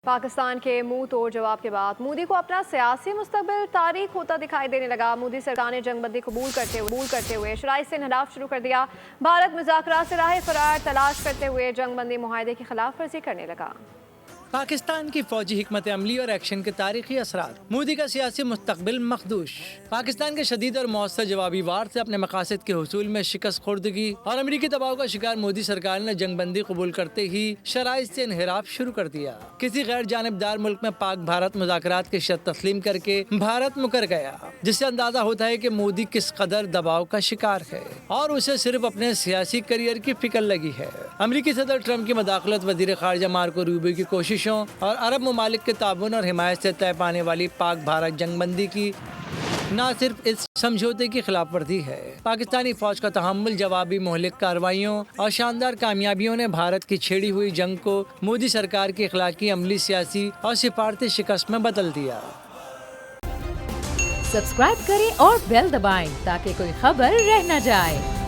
पाकिस्तान के मुंह तोड़ जवाब के बाद मोदी को अपना सियासी मुस्तकबिल तारीख होता दिखाई देने लगा। मोदी सरकार ने जंगबंदी कबूल करते हुए शराइ से इन्हराफ शुरू कर दिया। भारत मुज़ाकरात से राह फरार तलाश करते हुए जंगबंदी मुआहदे की खिलाफ वर्जी करने लगा। पाकिस्तान की फौजी हिकमत अमली और एक्शन के तारीखी असरात, मोदी का सियासी मुस्तकबिल मखदूश। पाकिस्तान के शदीद और मौसर जवाबी वार से अपने मकासद के हुसूल में शिकस्त खुर्दगी और अमरीकी दबाव का शिकार मोदी सरकार ने जंगबंदी कबूल करते ही शराइ से इन्हिराफ शुरू कर दिया। किसी गैर जानिबदार मुल्क में पाक भारत मुज़ाकरात की शर्त तस्लीम करके भारत मुकर गया, जिससे अंदाजा होता है कि मोदी किस कदर दबाव का शिकार है और उसे सिर्फ अपने सियासी करियर की फिक्र लगी है। अमरीकी सदर ट्रंप की मदाखलत, वज़ीर ख़ारिजा मार्को रूबियो की कोशिशों और अरब ममालिक के ताबन और हिमायत से तय पाने वाली पाक भारत जंगबंदी की न सिर्फ इस समझौते की खिलाफ वर्जी है, पाकिस्तानी फौज का तहम्मुल, जवाबी मोहलिक कार्रवाइयों और शानदार कामयाबियों ने भारत की छेड़ी हुई जंग को मोदी सरकार की अखलाकी, अमली, सियासी और सिफारती शिकस्त में बदल दिया। सब्सक्राइब करें और बेल दबाएं ताकि कोई खबर रह न जाए।